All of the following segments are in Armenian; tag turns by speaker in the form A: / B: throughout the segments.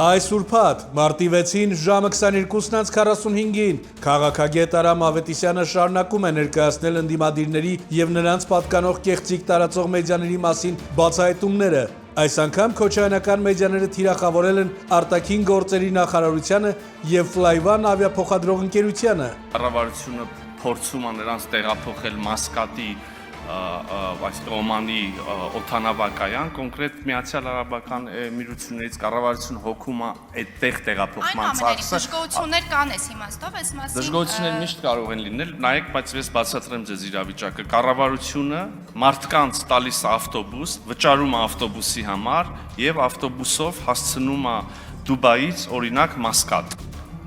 A: Այս ուրբաթ, մարտի 6-ին ժամը 22:45-ին քաղաքագետ Արամ Ավետիսյանը շարունակում է ներկայացնել ընդդիմադիրների և նրանց պատկանող կեղծիք տարածող մեդիաների մասին բացահայտումները։ Այս անգամ քոչարյանական մեդիաները թիրախավորել են արտաքին գործերի նախարարությանը և Flyone ավիափոխադրող ընկերությանը։
B: Կառավարությունը փորձում է նրանց տեղափոխել Մասկատի այս Օմանի օդանավակայան, կոնկրետ Միացյալ Արաբական Էմիրություններից կառավարությունը հոգում է այդտեղ տեղափոխման ծախսը։
C: Դժգոհություններ կան այս իմաստով, այս մասին։
B: Դժգոհություններ միշտ կարող են լինել, նայեք, բայց ես բացատրեմ ձեզ իրավիճակը։ Կառավարությունը մարդկանց տալիս ավտոբուս, վճարում է ավտոբուսի համար եւ ավտոբուսով հասցնում է Դուբայից օրինակ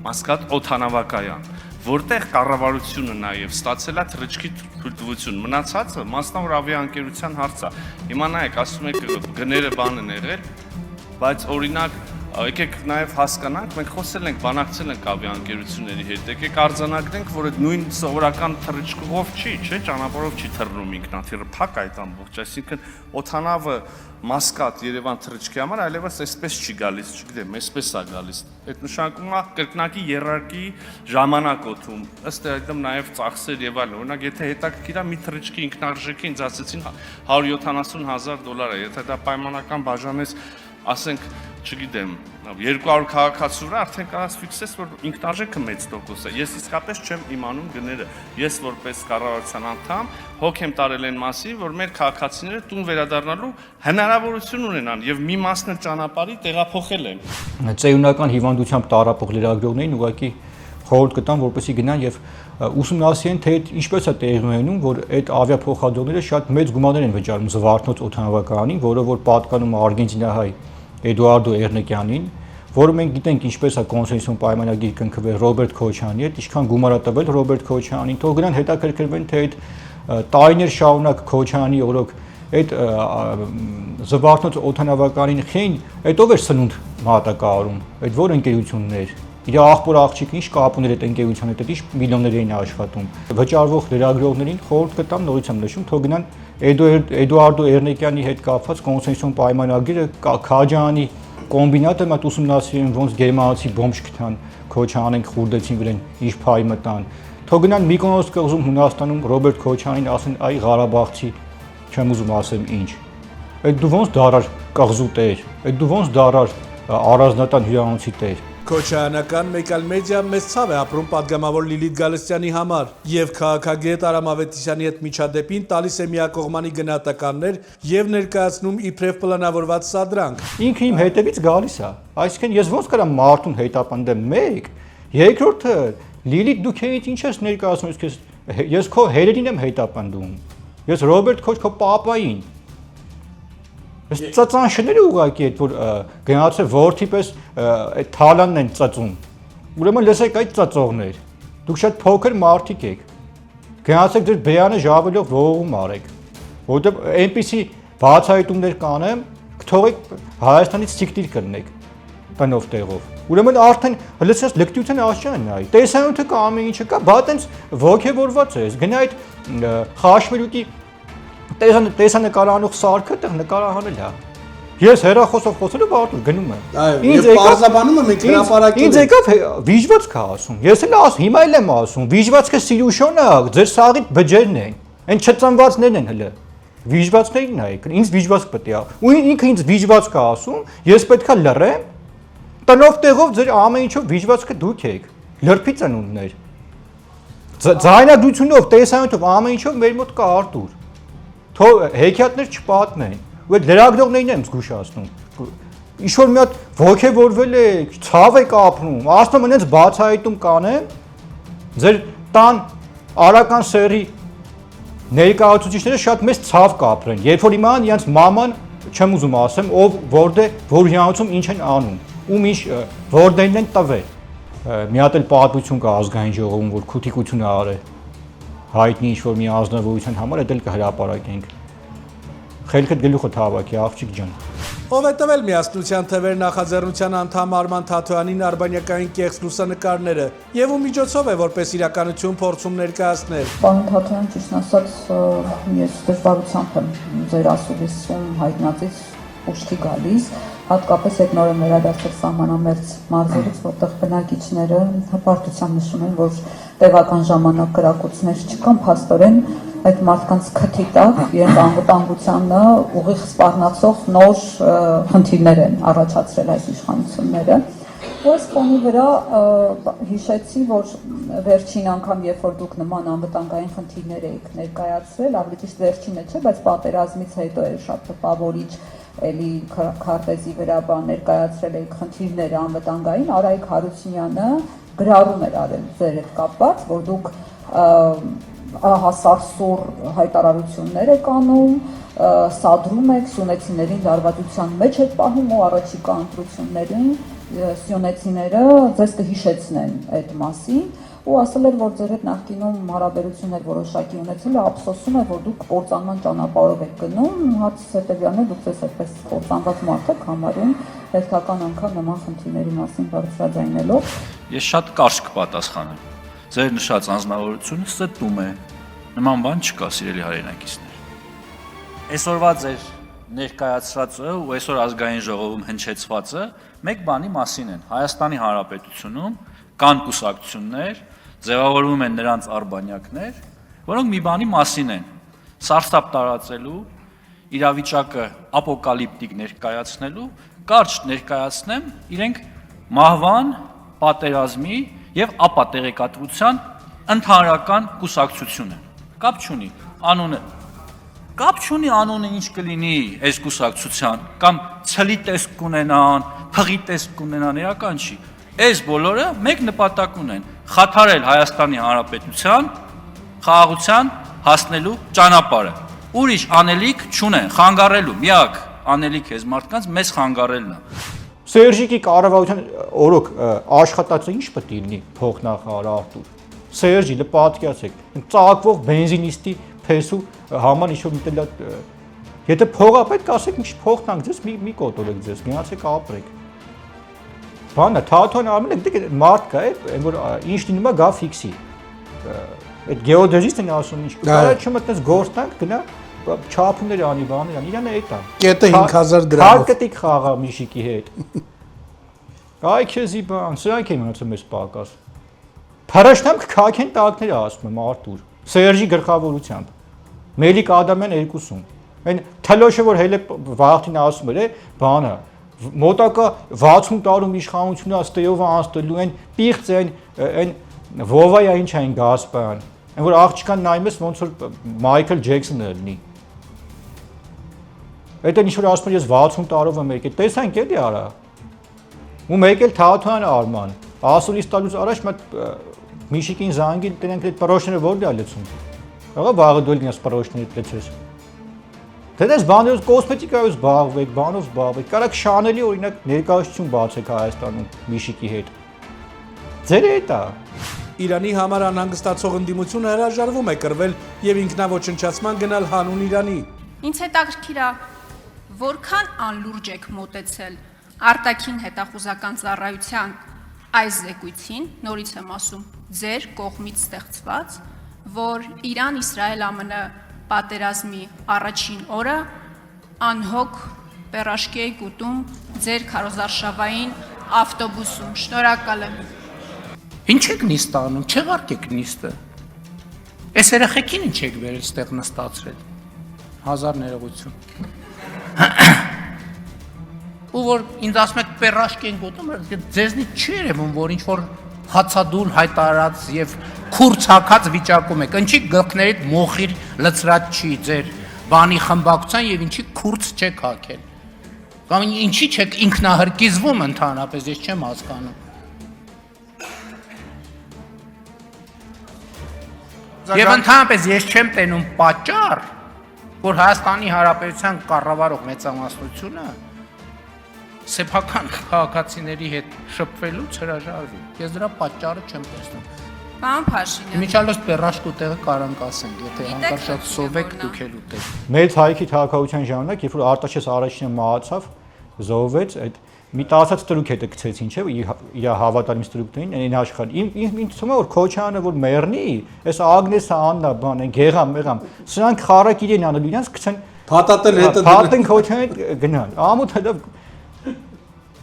B: Մասկատ օդանավակայան, որտեղ կառավարությունը նաև ստացել է թռիչքի թույլտվություն։ Մնացածը մասնավոր ավիաընկերության հարց է։ Հիմա նայեք, ասում եք գները բան են եղել, բայց օրինակ եկեք նաև հասկանանք, մենք խոսել ենք, բանակցել ենք ավիաընկերությունների հետ, եկեք արձանագրենք, որ այդ նույն սովորական թռիչքով չի, չէ, ճանապարհով չի թռնում ինքնաթիռը, փակ այդ ամբողջ, այսինքն օդանավը Մասկատ Երևան թռիչքի համար այլևս այսպես չի գալիս, չգիտեմ, այսպես է գալիս։ Այդ նշանակում է կրկնակի երարքի ժամանակ օդում, ըստ այդմ նաև ծախսեր եւ այլն։ Օրինակ, եթե հետաքրքիր է մի թռիչքի ինքնարժեքը ինձ ասեցին $170,000 է, եթե դա պայմանական բաժանես, ասենք, չգիտեմ, 200 քաղաքացու վրա արդեն կարաս ֆիքսես, որ ինքնարժեքը մեծ տոկոս է։ Ես իսկապես չեմ իմանում գները։ Ես որպես կառավարության անդամ հոգ եմ տարել այն մասին, որ մեր քաղաքացիները տուն վերադառնալու հնարավորություն ունենան եւ մի մասն էլ ճանապարհի տեղափոխել են։
D: Ծեյունական հիվանդությամբ տառապող լրագրողներին ուղղակի խորհուրդ կտամ, որպեսզի գնան եւ ուսումնասիրեն, թե ինչպես է տեղի ունենում, որ այդ ավիափոխադրողները շատ մեծ գումարներ են վճարում Զվարթնոց օդանավակայանին, որը որ պատկանում է արգենտինահայ Էդուարդո Էրնեկյանին, որը մենք գիտենք ինչպես է կոնսենսուսում պայմանագիր կնքվել Ռոբերտ Քոչարյանի հետ, ինչքան գումար է տվել Ռոբերտ Քոչարյանին, թող գնան հետաքրքրվեն, թե այդ տարիներ շարունակ Քոչարյանի օրոք այդ Զվարթնոց օդանավականին խին, այդ ով էր սնունդ մատակարարում, այդ որ ընկերությունն էր, իր աղբոր աղջիկը ինչ կապ ուներ այդ ընկերության հետ, ինչ միլիոններ էին աշխատում։ Վճարվող լրագրողներին խորհուրդ կտամ, նորից եմ նշում, թող գնան Էդուարդո Էրնեկյանի հետ կապված կոնսենսուսում պայմանագիրը Քաջարյանի կոմբինատը մատ ուսումնասիրեն, ոնց գերմանացի բոմբ գտան, Քոչարյանին խուրդեցին վրան, ինչ փայ մտան։ Թող գնան Միկոնոս կղզում Հունաստանում Ռոբերտ Քոչարյանին ասեն, այ Ղարաբաղցի, չեմ ուզում ասեմ ինչ։ Այդ դու ոնց դարար կղզու տեր, այդ դու ոնց դարար առանձնատան հյուրանոցի տեր։
A: Քոչարյանական մեկ այլ մեդիա մեծ ցավ է ապրում պատգամավոր Լիլիթ Գալստյանի համար եւ քաղաքագետ Արամ Ավետիսյանի հետ միջադեպին տալիս է միակողմանի գնահատականներ եւ ներկայացնում իբրև պլանավորված սադրանք։
D: Ինքը իմ հետևից գալիս է, այսինքն ես ոնց կարամ մարդուն հետապնդեմ մեկ, երկրորդը Լիլիթ դու քեզ ինչ ես ներկայացնում, ես քո հերերին եմ հետապնդում։ Ես Ռոբերտ Քոչ քո պապային։ Ես ծածանշները ուղղակի այդ որ գնացել որդի պես այդ թալանն են ծածում։ Ուրեմն լսեք այդ ծածողներ։ Դուք շատ փոքր մարդիկ եք։ Գնացեք ձեր բերանը ժավելով ողողում արեք։ Որտեւ այնպիսի բացահայտումներ կանեմ, կթողեք Հայաստանից ցիկտիր կլնեք տնով տեղով։ Ուրեմն արդեն լսես լկտիության աշխարհն է նայ։ Տեսանյութը կա ամեն ինչը կա, բա տենց ոգևորված ես։ Գնա այդ խաշմերուկի տեսանկարահանող սարքը տեղ նկարահանել է։ Ես հերախոսով խոսելու բարձր գնում եմ։
A: Ինձ եկավ մենք հրապարակել։
D: Ինձ եկավ վիժվածք ասում։ Ես էլ հիմա էլ եմ ասում, վիժվածքը Սիրուշոնը, ձեր սաղիթ բջերն են։ Այն չծնվածներն են հələ։ Վիժվածքներին նայեք, ինձ վիժվածք պետք է։ Ու ինքը ինձ վիժվածք է ասում, ես պետքա լռեմ։ Տնով տեղով ձեր ամեն ինչով վիժվածքը դուք եք։ Լրփի ծնունդներ։ Ձայնագրությունով, տեսանյութով ամեն ինչով մեր մոտ կա Արտուր։ Թող հեքիաթներ չպատնեն, ու այդ լրագրողներին եմ զգուշացնում։ Ինչ-որ մի հատ ոգևորվել եք, ցավ եք ապրում, ասում եմ այնց բացահայտում կանեմ, ձեր տան արական սերի ներկայացուցիչները շատ մեծ ցավ կապրեն, երբ որ իմանան իրենց մաման, չեմ ուզում ասեմ, ով որ հյուրանոցում ինչ են անում, ում ինչ որդերն են տվել։ Մի հատ էլ պատմություն կա ազգային ժողովում, որ քութիկություն է արել հայտնի ինչ-որ մի ազնվորության համար, դա էլ կհրապարակենք։ Խելքդ գլուխը թավակի, աղջիկ ջան։
A: Ով է տվել միասնության թվեր նախաձեռնության անդամ Արման Թաթոյանին արբանյակային կեղծ լուսանկարները եւ ում միջոցով է որպես իրականություն փորձում ներկայացնել։
E: Պարոն Թաթոյան, ճիշտ ասած, ես դժվարությամբ եմ ձեր ասուլիսում հայտնածից ուշքի գալիս, հատկապես այդ նորը վերադարձել սահմանամերձ մարզերից, որտեղ բնակիչները հպարտությամբ նշում են, որ տևական ժամանակ կրակոցներ չկան, փաստորեն այդ մարդկանց քթի տակ իրենց անվտանգությանը ուղիղ սպառնացող նոր խնդիրներ են առաջացրել այս իշխանությունները։ Այս ֆոնի վրա հիշեցի, որ վերջին անգամ, երբ որ դուք նման անվտանգային խնդիրներ եք ներկայացրել, ավելի ճիշտ վերջինը չէ, բայց պատերազմից հետո էր շատ տպավորիչ էլի քարտեզի վրա բան ներկայացրել եք խնդիրները անվտանգային, Արայիկ Հարությունյանը գրառում էր արել ձեր հետ կապված, որ դուք հասարսուր հայտարարություններ եք անում, սադրում եք, սյունեցիներին լարվածության մեջ եք պահում ու առաջիկա ընտրություններին սյունեցիները ձեզ կհիշեցնեն այդ մասին ու ասել էր, որ ձեր հետ նախկինում հարաբերություններ որոշակի ունեցել է, ափսոսում է, որ դուք կործանման ճանապարհով եք գնում, հարցս հետևյալն է, դուք ձեզ այդպես կործանված մարդ եք համարում, հերթական անգամ նման խնդիրների մասին բարձրաձայնելով։
F: Ես շատ կարճ կպատասխանեմ։ Ձեր նշած անձնավորությունը ստում է։ Նման բան չկա, սիրելի հայրենակիցներ։ Այսօրվա ձեր ներկայացրածը ու այսօր ազգային ժողովում հնչեցվածը մեկ բանի մասին են։ Հայաստանի Հանրապետությունում կան կուսակցություններ, ձևավորվում են նրանց արբանյակներ, որոնք մի բանի մասին են՝ սարսափ տարածելու, իրավիճակը ապոկալիպտիկ ներկայացնելու, կարճ ներկայացնեմ, իրենք մահվան, պատերազմի եւ ապատեղեկատվության ընդհանրական կուսակցություն են։ Կապ չունի անունը։ Կապ չունի անունը ինչ կլինի այս կուսակցության, կամ ցլի տեսք կունենան, փղի տեսք կունենան, իրական չի։ Այս բոլորը մեկ նպատակ ունեն՝ խաթարել Հայաստանի Հանրապետության խաղաղության հասնելու ճանապարհը։ Ուրիշ անելիք չունեն, խանգարելու, միակ անելիք այս մարդկանց մեզ խանգարելն է։
D: Սերժիկի կառավարության օրոք աշխատածը ինչ պետք է լինի փոխնախարար Արտուր։ Սերժի լպատկացեք, ծաղկվող բենզինիստի փեսու համար ինչ-որ մտել եթե փողա պետք ասեք ինչ փող տանք ձեզ մի կոտորեք ձեզ միացեք ապրեք բանը թաթոն ամեն դե մարդ կա է որ ինչ լինում է գա ֆիքսի այդ գեոդեզիստն ասում ինչ կարա չմտնես գործանք գնա չափումներ անի բաներ անի իրանը էտա
A: կետը 5000 դրամ
D: հարկետիկ խաղա միշիկի հետ այ քեզի բան սրանք են մնացել մեզ պակաս Փարաշտամ քաքեն տակները ասում եմ Արտուր Սերժի գլխավորությամբ Մելիք Ադամյան 2-ում Այն թլոշը որ հելը վաղտին ասում էր բանը մոտակա 60 տարում իշխանությունը ստեյովը անստելու են պիղծ այն Վովայա ինչ այն գասպան այն որ աղջկան նայում ես ոնց որ Մայքլ Ջեքսոնը լինի Այդ ինչ որ ասում ես 60 տարով եմ եկել տեսանք էլի արա ու մեկ էլ Թաթոյան Արման ասուլիս տալուց առաջ մտ Միշիկին զանգի տենենք այդ պրոշները որ դա լեցում Աղա վաղը դու լինես պրոշները լեցես Դες բանով կոսմետիկայով զբաղվեք, բանով զբաղվեք, կարաք շանելի օրինակ ներկայացություն բացեք Հայաստանում Միշիկի հետ։ Ձեր հետ է։
A: Իրանի համար անհանգստացող ընդդիմությունը հրաժարվում է կռվել եւ ինքնաոչնչացման գնալ հանուն Իրանի։
C: Ինձ հետաքրքիր է, որքան անլուրջ եք մոտեցել արտաքին հետախուզական ծառայության այս զեկույցին, նորից եմ ասում, ձեր կողմից ստեղծված, որ Իրան-Իսրայել-ԱՄՆ պատերազմի առաջին օրը անհոգ պերաշկի էի ուտում ձեր քարոզարշավային ավտոբուսում։ Շնորհակալ եմ։
G: Ինչ եք նիստ անում, չեղարկեք նիստը։ Այս երեխեքին ինչ եք վերել ստեղ նստացրել։ Հազար ներողություն։ Ու որ ինձ ասում եք պերաշկի ենք ուտում, ձեզնից չի երևում, որ ինչ որ հացադուլ հայտարարած եւ քուրց հակած վիճակում եք։ Ինչի գլխներիդ մոխիր լծրած չի ձեր բանի խմբակցության եւ ինչի քուրց չեք հակել։ Կամ ինչի չեք ինքնահրկիզվում ընդհանրապես, ես չեմ հասկանում։ Եվ ընդհանրապես ես չեմ տենում պատճառ, որ Հայաստանի Հանրապետության կառավարող մեծամասնությունը սեփական քաղաքացիների հետ շփվելուց հրաժարվի։ Ես դրա պատճառը չեմ տեսնում։
C: Պարոն Փաշինյան։
G: Միջալոց պերաշկ ուտեղը կարանք ասենք, եթե հանկարծակի սովեք դուք էլ ուտեք։
D: Մեծ հայքի քաղաքացիության ժամանակ, երբ որ Արտաշես առաջինը մահացավ, զոհվեց, այդ մի 10 ստրուկ հետը գցեցին, չէ՞, իր հավատարիմ ստրուկներին, այն աշխարհ։ Ինձ թվում է որ Քոչյանը որ մեռնի, այս Ագնեսը Աննա բան են, Գեղամ, Մեղամ, սրանք խարակ իրեն անել, իրանց գցեն
A: Փաթաթել հետը
D: Փաթեն Քոչյանը գնան։ Ամոթ հետո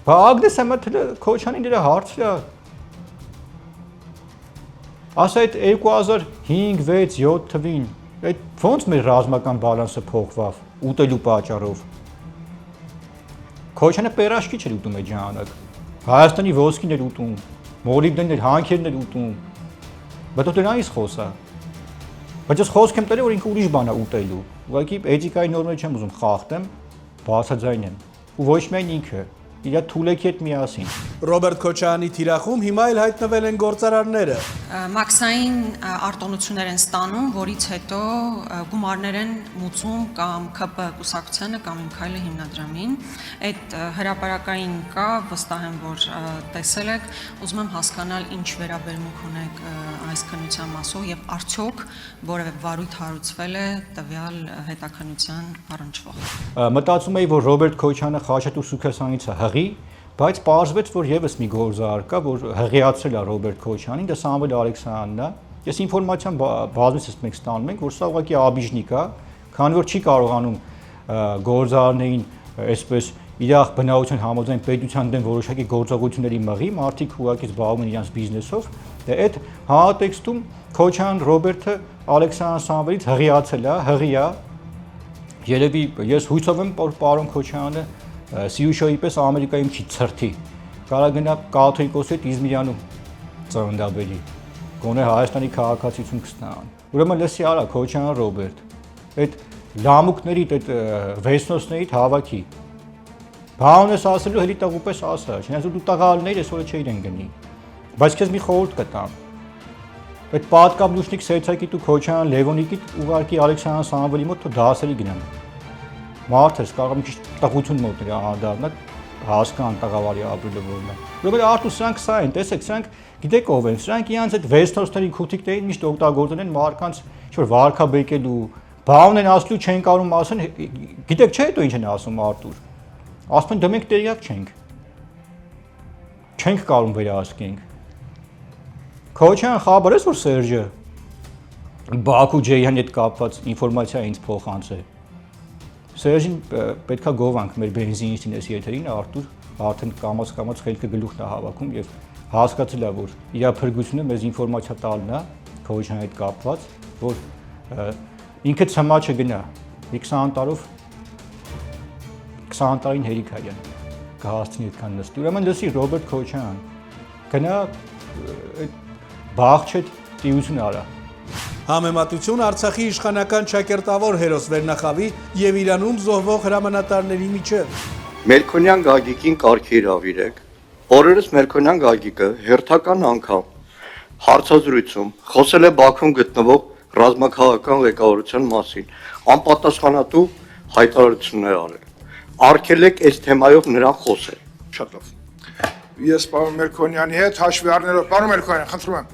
D: Բա Ագնեսը մտել Քոչանին դրա հարցը։ Ասա այդ 2005, 6, 7 թվին այդ ոնց մեր ռազմական բալանսը փոխվավ ուտելու պատճառով։ Քոչանը պերաշկի չէր ուտում այդ ժամանակ։ Հայաստանի ոսկին էր ուտում, մոլիբդենն էր, հանքերն էր ուտում։ Բայց դու դրանից խոսա։ Բայց ես խոսք եմ տալի, որ ինքը ուրիշ բան է ուտելու։ Ուղղակի էթիկայի նորմեր չեմ ուզում խախտեմ, բացաձայն եմ։ Ու ոչ միայն ինքը, իր թուլեքի հետ միասին։
A: Ռոբերտ Քոչարյանի թիրախում հիմա էլ հայտնվել են գործարարները։
H: Մաքսային արտոնություններ են ստանում, որից հետո գումարներ են մուծում կամ ԿՊ կուսակցությանը կամ Իմ քայլը հիմնադրամին։ Այդ հրապարակային կա, վստահ եմ, որ տեսել եք, ուզում եմ հասկանալ ինչ վերաբերմունք ունեք այս քննության մասով եւ արդյոք որևէ վարույթ հարուցվել է տվյալ հետաքննության առնչվող։
D: Մտածում էի, որ Ռոբերտ Քոչյանը Խաչատուր Սուքասյանից է հղի, բայց պարզվեց, որ եւս մի գործարար կա, որ հղիացրել է Ռոբերտ Քոչյանին, դա Սամվել Ալեքսանյանն է։ Ես ինֆորմացիան բազմիցս մենք ստանում ենք, որ սա ուղղակի աբիժնիկ է, քանի որ չի կարողանում գործարարներին այսպես իրախ բնավորության համաձայն պետության դեմ որոշակի գործողությունների մղի, մարդիկ ուղղակի զբաղվում են իրենց բիզնեսով, դե այդ հատեքստում Քոչյան Ռոբերտը Ալեքսանդր Սամվելից հղիացել է, հղիա։ Երևի ես հույսով եմ, որ պարոն Քոչյանը Սիուշոյի պես Ամերիկայում չի ցրթի։ Կարա գնա կաթոլիկոսի հետ Իզմիրյանում ծննդաբերի։ Գոնե Հայաստանի քաղաքացիություն կստանան։ Ուրեմն լսի արա Քոչյան Ռոբերտ։ Այդ լամուկների այդ վեսնոսներից հավաքի։ Բան ես ասելու հելի տաղու պես ասա, չնայած դու տաղալներ այսօր չէին գնի։ Բայց քեզ մի խորհուրդ կտամ։ Այդ պատկաբնուշնիկ Սերցակիտ ու Քոչյան Լևոնիկիտ ուղարկի Ալեքսանդր Սամվելի մոտ թող դասերի գնան։ Մարդը կարող մի քիչ տղություն մոտ անդառնա հասկան տղավարի ապրելը որն է։ Ուրեմն արդյոք սրանք սա են, տեսեք, սրանք գիտեք ով են, սրանք իրանց այդ վեսնոսների քութիկներին միշտ օգտագործել են մարդկանց ինչ-որ վարքաբեկելու, բան են ասելու չեն կարող ասեն, գիտեք չէ՞ դու ինչ են ասում Արտուր։ Ասում են դե մենք տեղյակ չենք։ Չենք կարող վերահսկենք։ Քոչյան խաբար ես որ Սերժը Բաքու Ջեյանի հետ կապված ինֆորմացիա ինձ փոխանցել։ Սերժին պետքա գովանք մեր բենզինիստին եթերին Արտուր արդեն կամաց խելքը գլուխն է հավաքում եւ հասկացել է որ իր փրկությունը մեզ ինֆորմացիա տալն է Քոչյանի հետ կապված որ ինքը ցմա չգնա 20 տարով 20 տարին հերիք հայան կհասցնի այդքան նստի։ Ուրեմն լսի Ռոբերտ Քոչյան գնա այդ բաղչետ տիություն արա։
A: Համեմատություն Արցախի իշխանական ճակերտավոր հերոս Վերնախավի եւ Իրանում զոհվող հրամանատարների միջև։
I: Մելքոնյան Գագիկին կարգի հրավիրեք։ Օրերս Մելքոնյան Գագիկը հերթական անգամ հարցազրույցում խոսել է Բաքվում գտնվող ռազմաքաղաքական ղեկավարության մասին, անպատասխանատու հայտարարություններ արել։ Արգելեք այս թեմայով նրան խոսել։
J: Շատ լավ։ Ես պարոն Մելքոնյանի հետ հաշվի առնելով, պարոն Մելքոնյան, խնդրում եմ։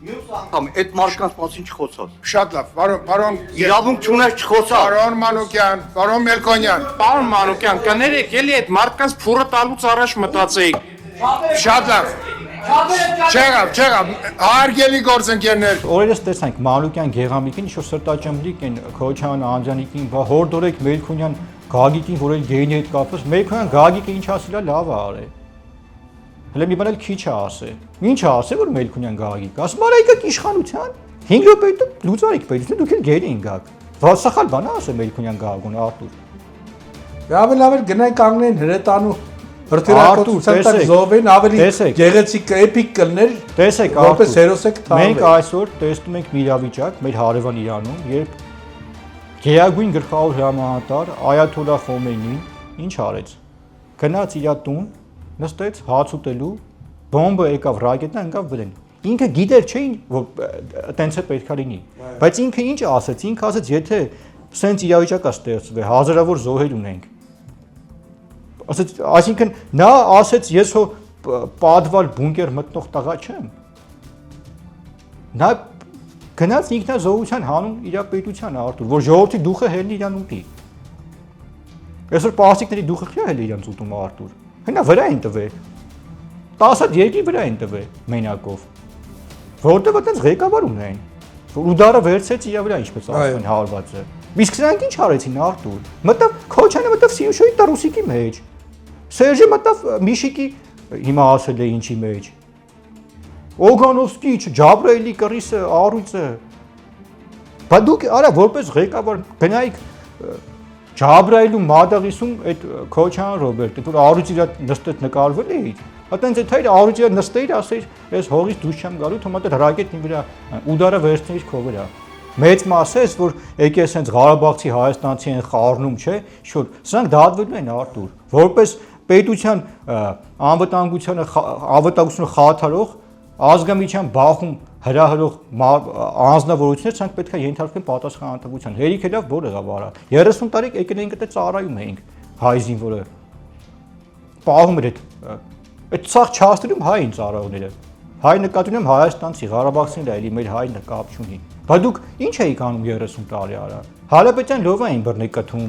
I: Մյուս անգամ այդ մարդկանց մասին չխոսած։
J: Շատ լավ, պարոն
I: իրավունք չունես չխոսալ։
J: Պարոն Մանուկյան, պարոն Մելքոնյան։
K: Պարոն Մանուկյան, կներեք, էլի այդ մարդկանց փուրը տալուց առաջ մտածեիք։
J: Շատ լավ։ Չեղավ, հարգելի գործընկերներ։
D: Օրերս տեսանք Մանուկյան Գեղամիկին, ինչ որ սրտաճմլիկ են Քոչյան Անջանիկին, բա հորդորեք Մելքոնյան Գագիկին, որ էլ գեյնի հետ կապված, Մելքոնյան Գագիկը ինչ ասելա լավ է արել։ Հələ մի բան էլ քիչ է ասել։ Ինչ է ասել որ Մելքոնյան Գագիկը, ասում արա եկեք իշխանության 5 րոպե հետո լուծարեք պետություն, դուք էլ գեյնին գաք։ Վասախալ բան է ասել Մելքոնյան Գագիկը Արտուր։
A: Ավելի գնային կանգնեն հրետանու հրթիռակոծության տակ զոհվեն ավելի գեղեցիկ էպիկ կլներ։
D: Տեսեք,
A: որպես հերոս եք թաղվել։
D: Մենք այսօր տեսնում ենք մի իրավիճակ մեր հարևան Իրանում, երբ Գերագույն գլխավոր հրամանատար Այաթոլլահ Խոմեյնին ինչ արեց։ Գնաց իր տուն, նստեց հաց ուտելու, բոմբը եկավ ռակետն ընկավ վրան։ Ինքը գիտեր չէ որ տենց է պետքա լինի։ Բայց ինքը ինչ ասեց, ինքը ասեց, եթե սենց իրավիճակ է ստեղծվել, հազարավոր զոհեր ունենք։ Ասեց, այսինքն նա ասեց, ես հո պատվալ բունկեր մտնող տղա չեմ։ Նա գնաց ինքնազոհության հանուն իր պետության Արտուր, որ ժողովրդի դուխը հելնի իրան ուտի։ Այսօր պաստիկների դուխը քիա հել իրանց ուտում Արտուր։ Հենա վրա են տվել։ 10 հատ երկրի վրա են տվել մենակով։ Որտեղ այդպես ղեկավար ունեն։ Որ ուդարը վերցրեց իր վրա ինչպես ասում են հարվածը։ Իսկ սրանք ինչ արեցին Արտուր։ Մտավ Քոչյանը մտավ Սիուշոյի Տարուսիկի մեջ։ Սերժը մտավ Միշիկի հիմա ասել է ինչի մեջ։ Օգանովսկի, Ջաբրայելի կռիսը, առույցը։ Բա դուք արա որպես ղեկավար գնայիք Ջաբրայելու մադաղիսում այդ Քոչյան Ռոբերտը, որ առույցի իր նստած նկարվել էի։ Այտենց այդ հայր առույցի նստեիր, ասեիր, ես հողից դուրս չեմ գալու, թող մտա ռակետն վրա ուդարը վերցնեիր քո վրա։ Մեծ մասը էս որ եկի ասենց Ղարաբաղցի հայաստանցի են խառնում, չէ՞, շուտ։ Սրանք դատվելու են Արտուր, որպես պետության անվտանգությունը խաթարող ազգամիջյան բախում հրահրող անձնավորություններ սրանք պետք է ենթարկվեն պատասխանատվության։ Հերիք էլավ որ եղավ արա։ 30 տարի եկել այդ ծառայում էինք հայ զինվորը։ Պահում էր այդ ցախ չհաստերում հային ծառայողները։ Հայ նկատի ունեմ հայաստանցի, Ղարաբաղցին դա էլի մեր հայն կապ չունի։ Բա դուք ինչ էիք անում 30 տարի արա։ Հալապետյան լովա էին բռնի կթում։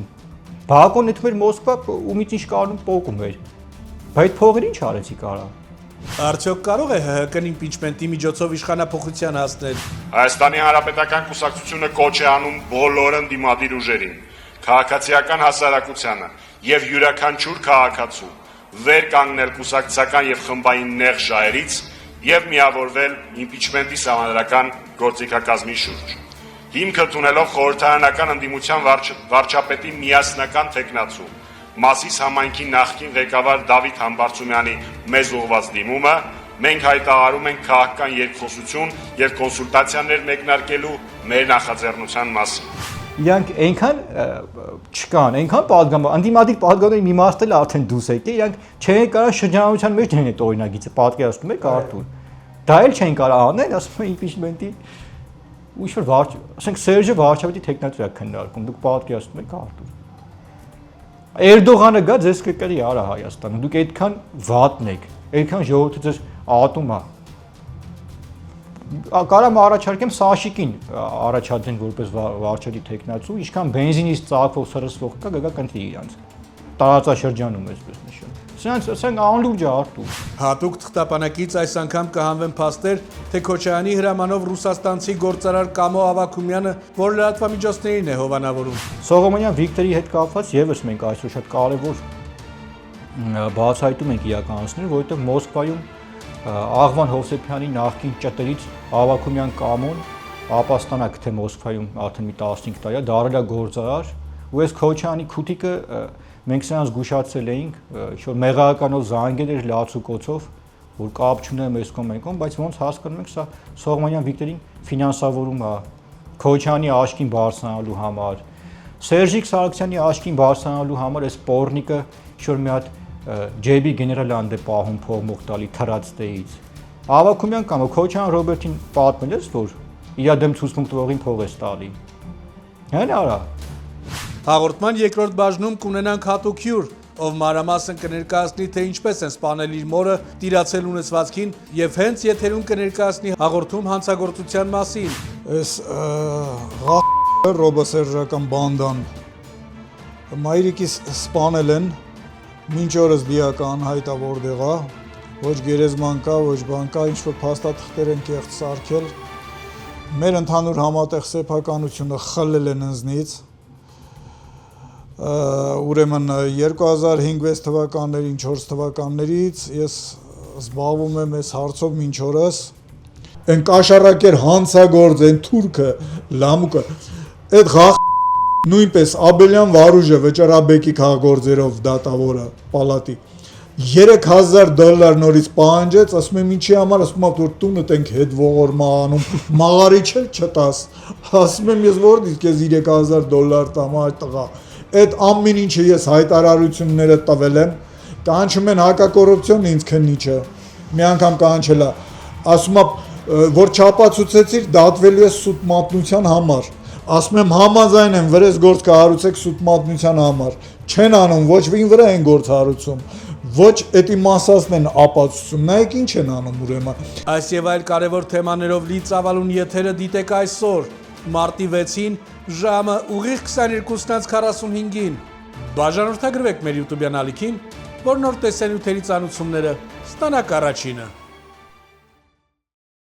D: Բակոն էդ մեր Մոսկվա ումից ինչ կանում պոկում էր։ Բայց այդ փողերը ինչ արեցիք արա։
A: Արդյոք կարող է ՀՀԿ-ն իմպիչմենտի միջոցով իշխանափոխության հասնել։
K: Հայաստանի Հանրապետական կուսակցությունը կոչ է անում բոլոր ընդդիմադիր ուժերին, քաղաքացիական հասարակությանը եւ յուրաքանչյուր քաղաքացու վեր կանգնել կուսակցական եւ խմբային նեղ ժայռից եւ միավորվել իմպիչմենտի սահմանադրական գործիքակազմի շուրջ։ Հիմքը տունելով խորհրդարանական ընդդիմության վարչապետի միասնական թեկնածու Մասիս համայնքի նախկին ղեկավար Դավիթ Համբարձումյանի մեզ ուղղված դիմումը, մենք հայտարարում ենք քաղաքական երկխոսություն եւ կոնսուլտացիաներ մեկնարկելու մեր նախաձեռնության մասին։
D: Իրանք այնքան չկան, այնքան պատգամ, անդիմադիր պատգամների մի մասն էլ արդեն դուրս եկել, իրանք չեն կարող շրջանառության մեջ դնել այդ օրինագիծը, պատկերացնում եք Արտուր։ Դա էլ չեն կարող անել, ասում են իմպիչմենտի ու ինչ-որ ասենք Սերժը վարչապետի թեկնածու է քննարկում, դուք պատկերացնում եք Արտուր։ Էրդողանը գա ձեզ կկրի արա Հայաստանը, դուք այդքան վատն եք, այդքան ժողովուրդը ձեզ ատում է։ Կարամ առաջարկեմ Սաշիկին առաջադրեն որպես վարչապետի թեկնածու, ինչքան բենզինից ծակվող սրսվող կա, գա կընտրի իրանց։ Տարածաշրջանում այսպես նշում։ Սրանք անլուրջ է Արտուր։
A: Հատուկ թղթապանակից այս անգամ կհանվեն փաստեր, թե Քոչարյանի հրամանով ռուսաստանցի գործարար Կամո Ավագումյանը, որ լրատվամիջոցներին է հովանավորում։
D: Սողոմոնյան Վիկտորի հետ կապված եւս մենք այսօր շատ կարևոր բացահայտում ենք իրականացնել, որովհետեւ Մոսկվայում Աղվան Հովսեփյանի նախկին ճտերից Ավագումյան Կամոն ապաստանակ թե Մոսկվայում արդեն մի 15 տարի է դարել է գործարար, ու այս Քոչարյանի քութիկը մենք սրանց զգուշացել էինք, ինչ-որ մեղականով զանգել էր լացուկոցով, որ կապ չունեն մեզ կոմենկոն, բայց ոնց հասկանում ենք, սա Սողոմոնյան Վիկտորին ֆինանսավորում է Քոչարյանի աչքին բարձրանալու համար, Սերժիկ Սարգսյանի աչքին բարձրանալու համար այս պորնիկը ինչ-որ մի հատ ջեբի գեներալանդ է պահում փողմող տալի թրած տեից։ Ավագումյան կամ Քոչարյան Ռոբերտին պատմել ես, որ իր դեմ ցուցմունք տվողին փող է տալի։ Հեն արա։
A: Հաղորդման երկրորդ բաժնում կունենանք հատուկ հյուր, ով մանրամասն կներկայացնի, թե ինչպես են սպանել իր մորը տիրացել ունեցվածքին եւ հենց եթերում կներկայացնի հաղորդում հանցագործության մասին։
L: Այս ռոբոսերժական բանդան մայրիկիս սպանել են, մինչ օրս բիական հայտավոր դեղա, ոչ գերեզման կա, ոչ բան կա, ինչ-որ փաստաթղթեր են կեղծ սարքել, մեր ընդհանուր համատեղ սեփականությունը խլել են ինձնից, ուրեմն 2005-6 թվականներին, 4 թվականներից ես զբաղվում եմ այս հարցով մինչ օրս, են կաշառակեր հանցագործ, են թուրքը, լամուկը, այդ նույնպես Աբելյան Վարուժը վճարաբեկի քաղաքգործերով դատավորը պալատի $3000 նորից պահանջեց, ասում եմ ինչի համար, ասում եմ որ տունդ ենք հետ ողորմա անում, մաղարիչ էլ չտաս, ասում եմ ես որտից քեզ $3000 տամ այդ տղա, այդ ամեն ինչը ես հայտարարությունները տվել եմ, կանչում են հակակոռուպցիոն ինձ քննիչը, մի անգամ կանչելա, ասում եմ որ չապացուցեցիր դատվելու ես սուտ մատնության համար, ասում եմ համաձայն եմ վրես գործ կհարուցեք սուտ մատնության համար, չեն անում, ոչ վին վրա են գործ հարուցում, ոչ էդի մասասն են ապացուցում, նայեք ինչ են անում ուրեմն։
A: Այս եւ այլ կարևոր թեմաներով լի ծավալուն եթերը դիտեք այսօր, մարտի 6-ին, ժամը ուղիղ 22:45-ին։ Բաժանորդագրվեք մեր YouTube-յան ալիքին, որ նոր տեսանյութերի ծանուցումները ստանաք առաջինը։